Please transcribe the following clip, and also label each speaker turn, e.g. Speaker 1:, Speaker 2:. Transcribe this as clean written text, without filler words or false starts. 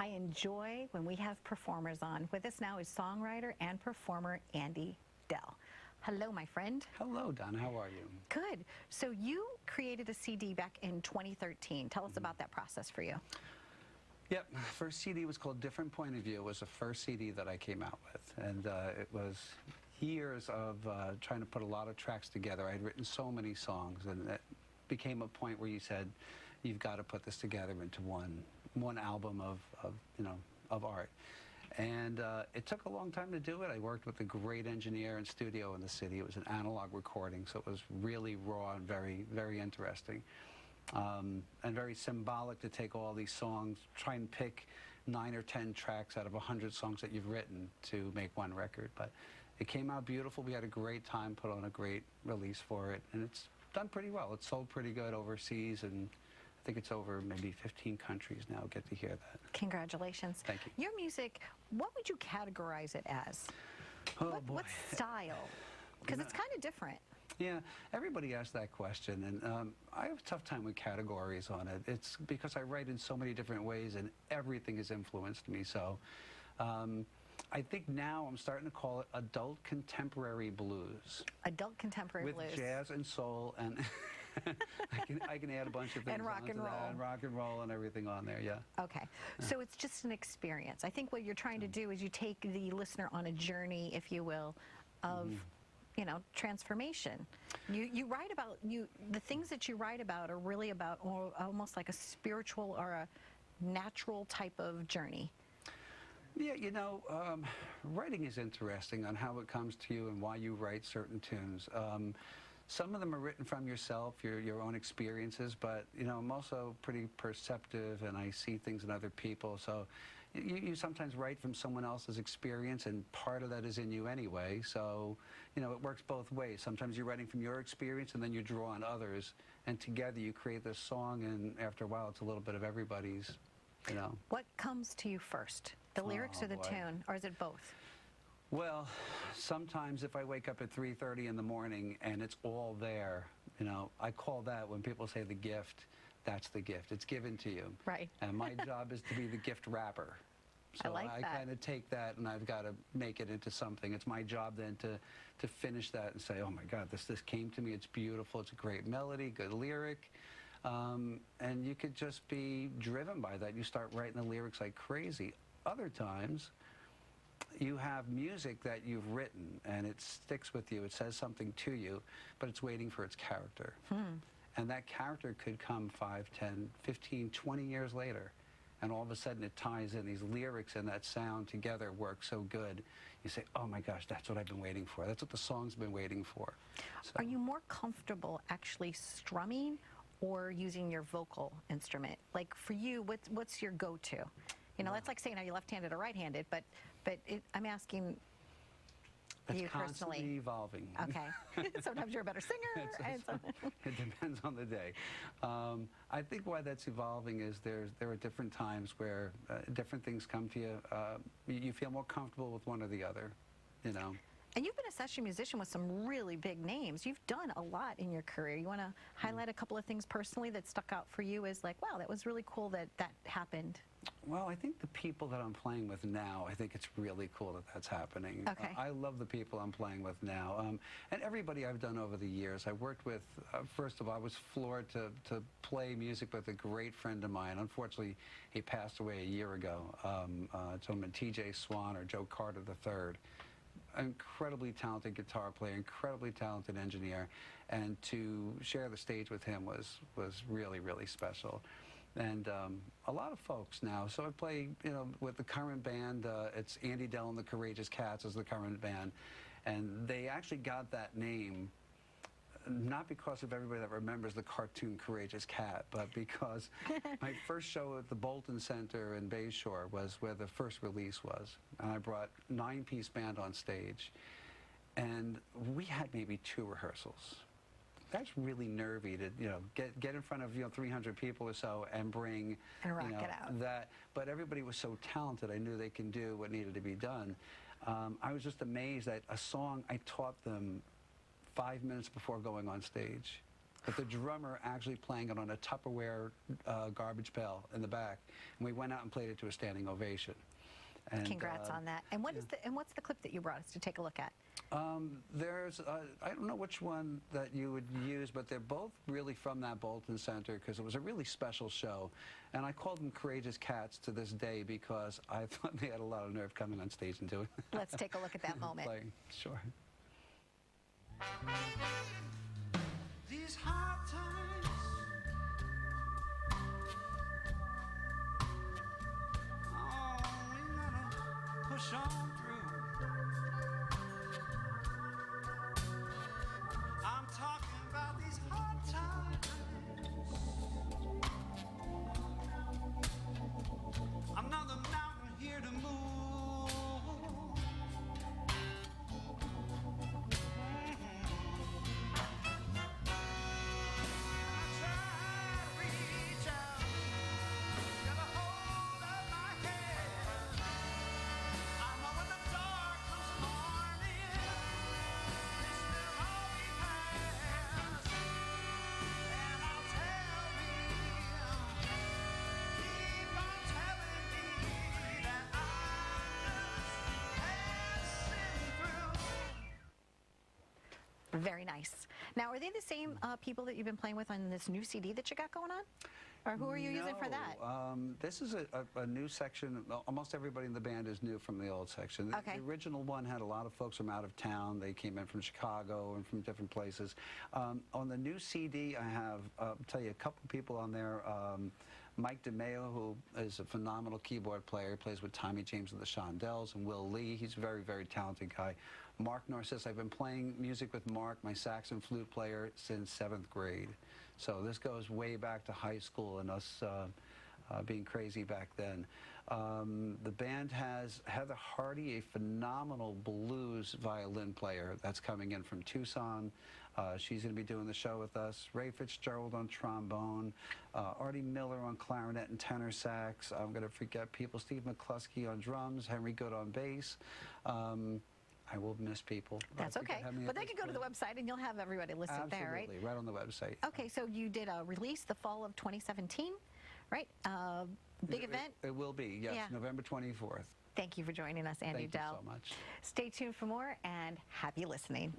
Speaker 1: I enjoy when we have performers on. With us now is songwriter and performer Andy Dell. Hello, my friend.
Speaker 2: Hello, Donna. How are you?
Speaker 1: Good. So you created a CD back in 2013. Tell us about that process for you.
Speaker 2: Yep. First CD was called Different Point of View. It was the first CD that I came out with. And it was years of trying to put a lot of tracks together. I'd written so many songs, and it became a point where you said, you've got to put this together into one album of art. And it took a long time to do it. I worked with a great engineer and studio in the city. It was an analog recording, so it was really raw and very, very interesting. And very symbolic to take all these songs, try and pick 9 or 10 tracks out of 100 songs that you've written to make one record. But it came out beautiful. We had a great time, put on a great release for it, and it's done pretty well. It's sold pretty good overseas, and I think it's over maybe 15 countries now. Get to hear that.
Speaker 1: Congratulations.
Speaker 2: Thank you.
Speaker 1: Your music, what would you categorize it as?
Speaker 2: Oh, boy.
Speaker 1: What style? Because it's kind of different.
Speaker 2: Yeah, everybody asks that question, and I have a tough time with categories on it. It's because I write in so many different ways, and everything has influenced me. So I think now I'm starting to call it adult contemporary blues.
Speaker 1: Adult contemporary blues.
Speaker 2: With jazz and soul, and I can add a bunch of things
Speaker 1: and rock and roll.
Speaker 2: And rock and roll and everything on there, yeah.
Speaker 1: Okay, so it's just an experience. I think what you're trying to do is you take the listener on a journey, if you will, of you know, transformation. You write about, the things that you write about are really about almost like a spiritual or a natural type of journey.
Speaker 2: Yeah, you know, writing is interesting on how it comes to you and why you write certain tunes. Some of them are written from yourself, your own experiences, but, you know, I'm also pretty perceptive, and I see things in other people, so you sometimes write from someone else's experience, and part of that is in you anyway, so, you know, it works both ways. Sometimes you're writing from your experience, and then you draw on others, and together you create this song, and after a while it's a little bit of everybody's, you know. What
Speaker 1: comes to you first, the lyrics or the tune, or is it both?
Speaker 2: Well, sometimes if I wake up at 3:30 in the morning and it's all there, you know, I call that, when people say the gift, that's the gift. It's given to you.
Speaker 1: Right.
Speaker 2: And my job is to be the gift wrapper. So I kind of take that, and I've got to make it into something. It's my job then to finish that and say, oh my God, this came to me. It's beautiful. It's a great melody, good lyric. And you could just be driven by that. You start writing the lyrics like crazy. Other times, you have music that you've written, and it sticks with you. It says something to you, but it's waiting for its character. And that character could come 5, 10, 15, 20 years later, and all of a sudden it ties in. These lyrics and that sound together work so good. You say, oh my gosh, that's what I've been waiting for. That's what the song's been waiting for. So,
Speaker 1: are you more comfortable actually strumming or using your vocal instrument? Like for you, what's your go-to? You know, that's like saying, are you left-handed or right-handed? But I'm asking you personally.
Speaker 2: It's constantly evolving.
Speaker 1: Okay. Sometimes you're a better singer.
Speaker 2: It depends on the day. I think why that's evolving is there are different times where different things come to you. You feel more comfortable with one or the other, you know.
Speaker 1: And you've been a session musician with some really big names. You've done a lot in your career. You want to highlight a couple of things personally that stuck out for you as like, wow, that was really cool that happened?
Speaker 2: Well, I think the people that I'm playing with now, I think it's really cool that that's happening.
Speaker 1: Okay.
Speaker 2: I love the people I'm playing with now. And everybody I've done over the years. I worked with, first of all, I was floored to play music with a great friend of mine. Unfortunately, he passed away a year ago. Gentleman T.J. Swan, or Joe Carter III. Incredibly talented guitar player, incredibly talented engineer, and to share the stage with him was really, really special. And a lot of folks now. So I play, you know, with the current band. It's Andy Dell and the Courageous Cats is the current band, and they actually got that name not because of everybody that remembers the cartoon Courageous Cat, but because my first show at the Bolton Center in Bayshore was where the first release was, and I brought 9-piece band on stage, and we had maybe 2 rehearsals. That's really nervy to, you know, get in front of, you know, 300 people or so and bring,
Speaker 1: and rock
Speaker 2: you know,
Speaker 1: it out.
Speaker 2: that. But everybody was so talented. I knew they can do what needed to be done. I was just amazed that a song I taught them 5 minutes before going on stage. but the drummer actually playing it on a Tupperware garbage pail in the back. And we went out and played it to a standing ovation. And,
Speaker 1: Congrats on that. And what is what's the clip that you brought us to take a look at?
Speaker 2: There's, I don't know which one that you would use, but they're both really from that Bolton Center because it was a really special show. And I called them Courageous Cats to this day because I thought they had a lot of nerve coming on stage and doing it.
Speaker 1: Let's take a look at that moment.
Speaker 2: Playing. Sure.
Speaker 3: These hard times, oh, we gotta push on through. I'm talking about these hard times. Another mountain here to move.
Speaker 1: Very nice. Now, are they the same people that you've been playing with on this new CD that you got going on? Or who are you using for that?
Speaker 2: This is a new section. Almost everybody in the band is new from the old section.
Speaker 1: Okay.
Speaker 2: The original one had a lot of folks from out of town. They came in from Chicago and from different places. On the new CD, I have, I'll tell you, a couple people on there. Mike DeMeo, who is a phenomenal keyboard player, he plays with Tommy James and the Shondells, and Will Lee. He's a very, very talented guy. Mark Narciss, I've been playing music with Mark, my sax and flute player, since 7th grade. So this goes way back to high school and us being crazy back then. The band has Heather Hardy, a phenomenal blues violin player that's coming in from Tucson. She's going to be doing the show with us. Ray Fitzgerald on trombone, Artie Miller on clarinet and tenor sax. I'm going to forget people. Steve McCluskey on drums, Henry Good on bass. I will miss people.
Speaker 1: That's okay. But they can go to the website and you'll have everybody listed there, right?
Speaker 2: Absolutely, right on the website.
Speaker 1: Okay, so you did a release the fall of 2017, right? Big event?
Speaker 2: It will be, yes,
Speaker 1: Yeah.
Speaker 2: November 24th.
Speaker 1: Thank you for joining us, Andy
Speaker 2: Thank you
Speaker 1: Dell.
Speaker 2: so much.
Speaker 1: Stay tuned for more and happy listening.